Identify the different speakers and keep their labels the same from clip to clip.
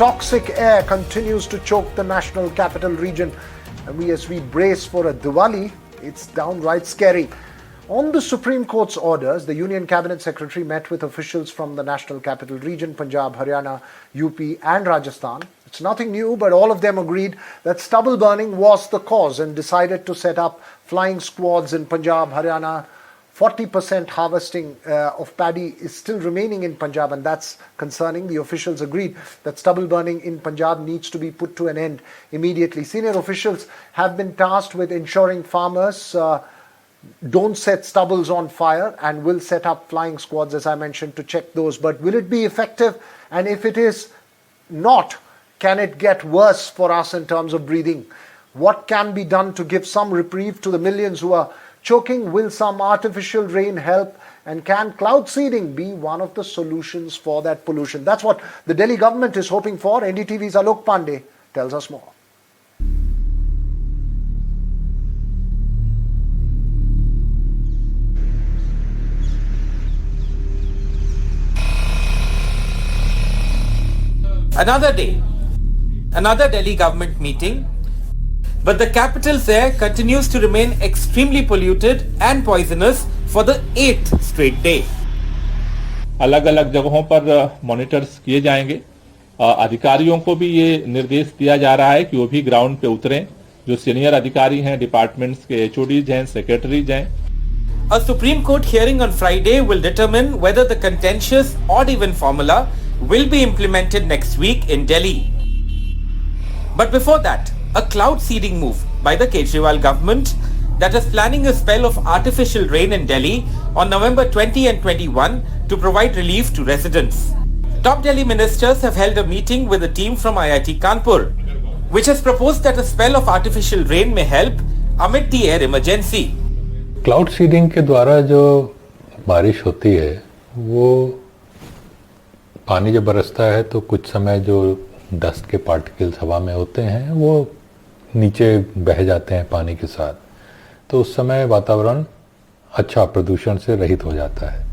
Speaker 1: toxic air continues to choke the national capital region. And as we brace for a Diwali, it's downright scary. On the Supreme Court's orders, the Union Cabinet Secretary met with officials from the National Capital Region, Punjab, Haryana, UP and Rajasthan. It's nothing new, but all of them agreed that stubble burning was the cause and decided to set up flying squads in Punjab, Haryana. 40% harvesting of paddy is still remaining in Punjab, and that's concerning. The officials agreed that stubble burning in Punjab needs to be put to an end immediately. Senior officials have been tasked with ensuring farmers don't set stubbles on fire and will set up flying squads, as I mentioned, to check those. But will it be effective? And if it is not, can it get worse for us in terms of breathing? What can be done to give some reprieve to the millions who are choking? Will some artificial rain help? And can cloud seeding be one of the solutions for that pollution? That's what the Delhi government is hoping for. NDTV's Alok Pandey tells us more.
Speaker 2: Another day, another Delhi government meeting, but the capital's air continues to remain extremely polluted and poisonous for the 8th straight day.
Speaker 3: अलग अलग जगहों पर monitors किए जाएंगे। अधिकारियों को भी ये निर्देश दिया जा रहा है कि वो भी ग्राउंड पे उतरें। जो सीनियर अधिकारी हैं, डिपार्टमेंट्स के HODs हैं, सेक्रेटरीज हैं।
Speaker 2: A Supreme Court hearing on Friday will determine whether the contentious odd-even formula will be implemented next week in Delhi. But before that, a cloud seeding move by the Kejriwal government that is planning a spell of artificial rain in Delhi on November 20 and 21 to provide relief to residents. Top Delhi ministers have held a meeting with a team from IIT Kanpur, which has proposed that a spell of artificial rain may help amid the air emergency.
Speaker 4: Cloud seeding के द्वारा जो बारिश होती है वो पानी जब बरसता है तो कुछ समय जो डस्ट के पार्टिकल्स हवा में होते हैं वो नीचे बह जाते हैं पानी के साथ, तो उस समय वातावरण अच्छा प्रदूषण से रहित हो जाता है.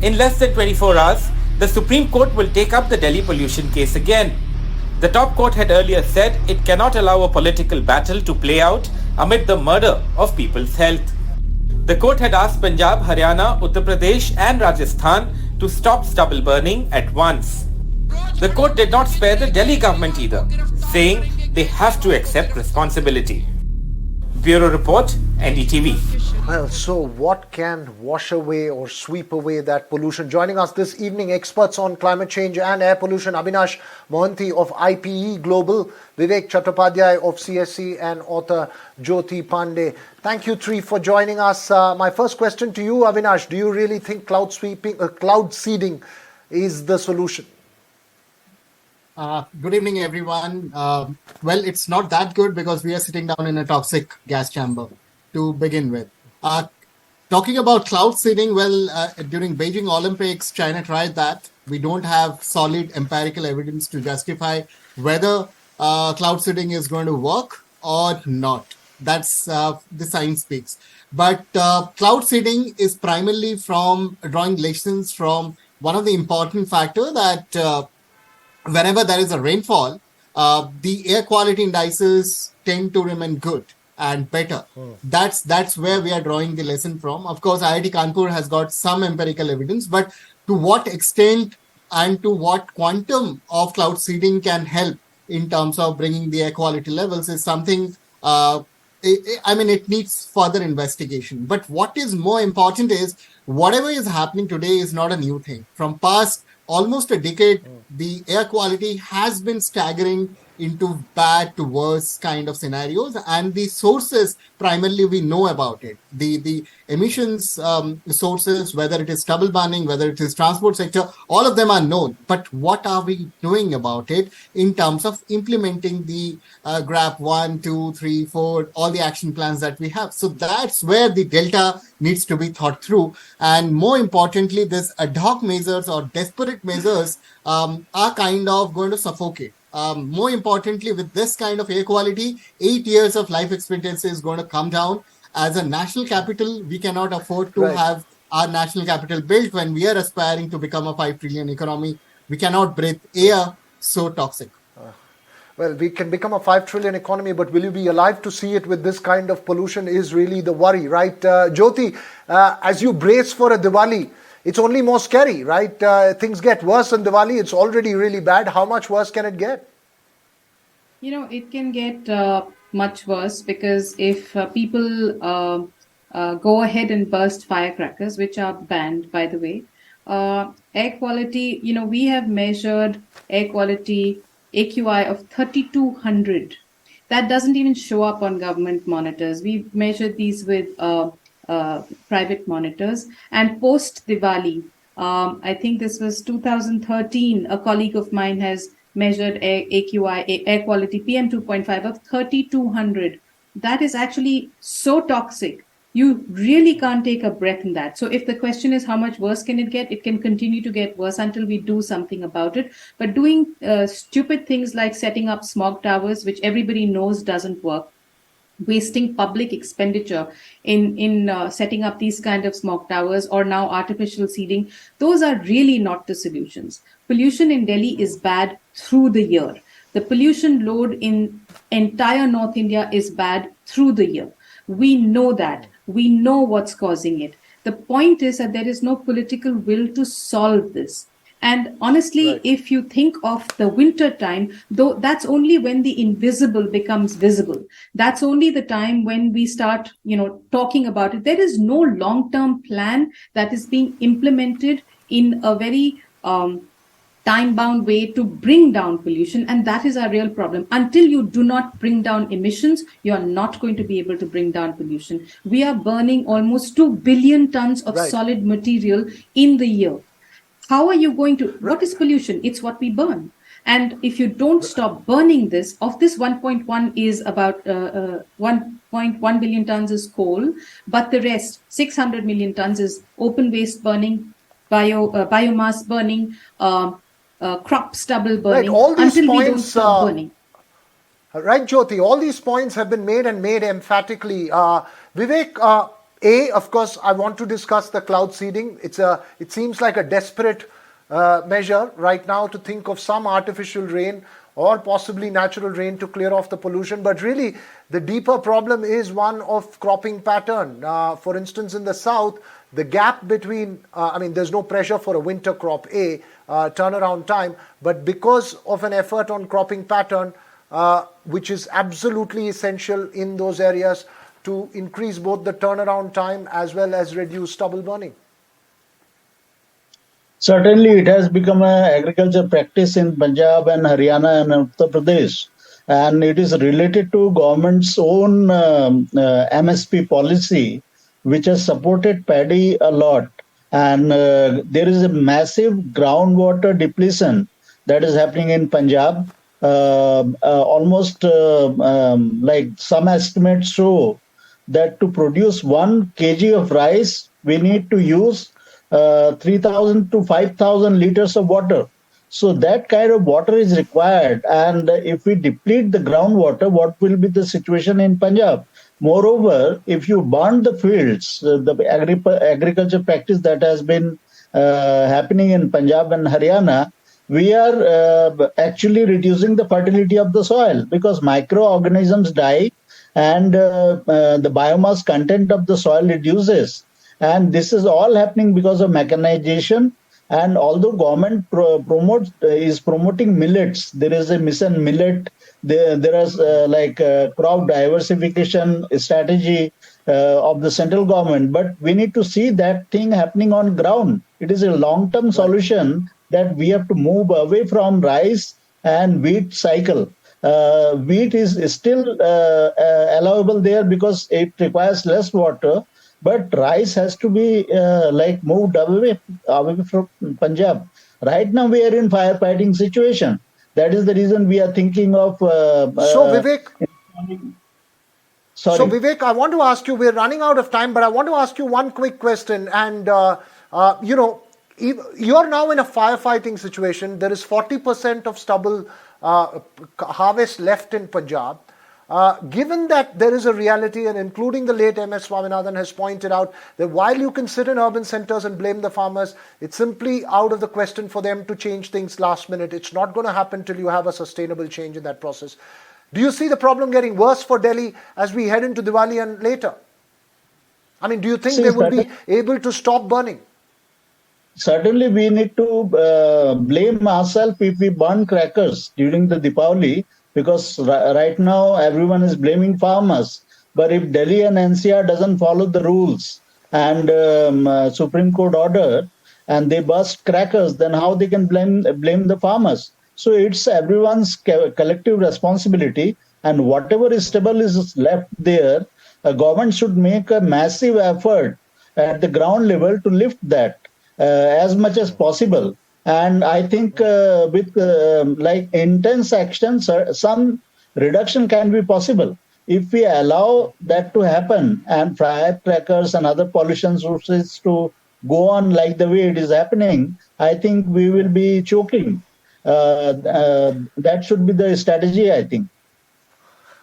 Speaker 2: In less than 24 hours, the Supreme Court will take up the Delhi pollution case again. The top court had earlier said it cannot allow a political battle to play out amid the murder of people's health. The court had asked Punjab, Haryana, Uttar Pradesh and Rajasthan to stop stubble burning at once. The court did not spare the Delhi government either, saying they have to accept responsibility. Bureau Report, NDTV.
Speaker 1: Well, so what can wash away or sweep away that pollution? Joining us this evening, experts on climate change and air pollution, Avinash Mohanty of IPE Global, Vivek Chattopadhyay of CSC and author Jyoti Pandey. Thank you three for joining us. My first question to you, Avinash, do you really think cloud seeding is the solution?
Speaker 5: Good evening, everyone. Well, it's not that good because we are sitting down in a toxic gas chamber to begin with. Talking about cloud seeding, well, during Beijing Olympics, China tried that. We don't have solid empirical evidence to justify whether cloud seeding is going to work or not. That's the science speaks. But cloud seeding is primarily from drawing lessons from one of the important factors that whenever there is a rainfall, the air quality indices tend to remain good and better. That's where we are drawing the lesson from. Of course, IIT Kanpur has got some empirical evidence, but to what extent and to what quantum of cloud seeding can help in terms of bringing the air quality levels is something, it needs further investigation. But what is more important is whatever is happening today is not a new thing. From past almost a decade, the air quality has been staggering into bad to worse kind of scenarios, and the sources primarily we know about it. The emissions sources, whether it is stubble burning, whether it is transport sector, all of them are known. But what are we doing about it in terms of implementing the GRAP 1, 2, 3, 4, all the action plans that we have? So that's where the delta needs to be thought through. And more importantly, this ad hoc measures or desperate measures are kind of going to suffocate. More importantly, with this kind of air quality, 8 years of life expectancy is going to come down. As a national capital, we cannot afford to have our national capital built when we are aspiring to become a 5 trillion economy. We cannot breathe air so toxic.
Speaker 1: Well, we can become a 5 trillion economy, but will you be alive to see it with this kind of pollution is really the worry, right? Jyoti, as you brace for a Diwali, it's only more scary, right? Things get worse on Diwali. It's already really bad. How much worse can it get?
Speaker 6: It can get much worse because if people go ahead and burst firecrackers, which are banned, by the way, air quality, we have measured air quality AQI of 3200. That doesn't even show up on government monitors. We've measured these with private monitors. And post Diwali, I think this was 2013, a colleague of mine has measured AQI, air quality PM2.5 of 3200. That is actually so toxic. You really can't take a breath in that. So if the question is how much worse can it get, it can continue to get worse until we do something about it. But doing stupid things like setting up smog towers, which everybody knows doesn't work, wasting public expenditure in setting up these kind of smog towers or now artificial seeding, those are really not the solutions. Pollution in Delhi is bad through the year. The pollution load in entire North India is bad through the year. We know that. We know what's causing it. The point is that there is no political will to solve this. And honestly,
Speaker 1: Right.
Speaker 6: if you think of the winter time, though, that's only when the invisible becomes visible. That's only the time when we start, talking about it. There is no long-term plan that is being implemented in a very time-bound way to bring down pollution, and that is our real problem. Until you do not bring down emissions, you are not going to be able to bring down pollution. We are burning almost 2 billion tons of
Speaker 1: Right.
Speaker 6: solid material in the year. How are you going to, what is pollution? It's what we burn. And if you don't stop burning this, of this 1.1 is about 1.1 billion tons is coal, but the rest, 600 million tons is open waste burning, biomass burning, crop stubble burning,
Speaker 1: all these
Speaker 6: until we don't
Speaker 1: points,
Speaker 6: stop burning.
Speaker 1: Right, Jyoti, all these points have been made and made emphatically. Vivek, of course, I want to discuss the cloud seeding. It seems like a desperate measure right now to think of some artificial rain or possibly natural rain to clear off the pollution. But really, the deeper problem is one of cropping pattern. For instance, in the south, the gap between, there's no pressure for a winter crop turnaround time, but because of an effort on cropping pattern, which is absolutely essential in those areas to increase both the turnaround time as well as reduce stubble burning.
Speaker 7: Certainly, it has become an agriculture practice in Punjab and Haryana and Uttar Pradesh, and it is related to government's own MSP policy, which has supported paddy a lot. And there is a massive groundwater depletion that is happening in Punjab. Almost like some estimates show that to produce 1 kg of rice, we need to use 3,000 to 5,000 liters of water. So that kind of water is required. And if we deplete the groundwater, what will be the situation in Punjab? Moreover, if you burn the fields, the agriculture practice that has been happening in Punjab and Haryana, we are actually reducing the fertility of the soil because microorganisms die and the biomass content of the soil reduces. And this is all happening because of mechanization. And although government is promoting millets, there is a mission millet. There is crop diversification strategy of the central government, but we need to see that thing happening on ground. It is a long-term solution that we have to move away from rice and wheat cycle. Wheat is still allowable there because it requires less water, but rice has to be moved away from Punjab. Right now we are in firefighting situation. That is the reason we are thinking of.
Speaker 1: So Vivek,
Speaker 7: sorry.
Speaker 1: So Vivek, I want to ask you. We're running out of time, but I want to ask you one quick question. And you're now in a firefighting situation. There is 40% of stubble harvest left in Punjab. Given that there is a reality, and including the late M.S. Swaminathan has pointed out, that while you can sit in urban centers and blame the farmers, it's simply out of the question for them to change things last minute. It's not going to happen till you have a sustainable change in that process. Do you see the problem getting worse for Delhi as we head into Diwali and later? I mean, do you think they will be able to stop burning?
Speaker 7: Certainly, we need to blame ourselves if we burn crackers during the Diwali, because right now everyone is blaming farmers. But if Delhi and NCR doesn't follow the rules and Supreme Court order, and they burst crackers, then how they can blame the farmers? So it's everyone's collective responsibility, and whatever is stable is left there. A government should make a massive effort at the ground level to lift that as much as possible. And I think with like intense action, some reduction can be possible. If we allow that to happen and firecrackers and other pollution sources to go on like the way it is happening, I think we will be choking. That should be the strategy, I think.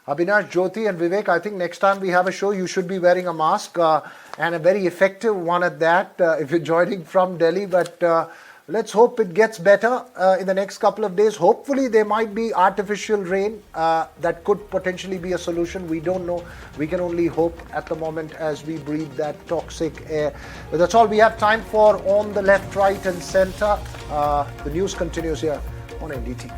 Speaker 1: Abhinash, Jyoti and Vivek, I think next time we have a show, you should be wearing a mask and a very effective one at that if you're joining from Delhi. But let's hope it gets better in the next couple of days. Hopefully there might be artificial rain that could potentially be a solution. We don't know. We can only hope at the moment as we breathe that toxic air. But that's all we have time for on the left, right and centre. The news continues here on NDTV.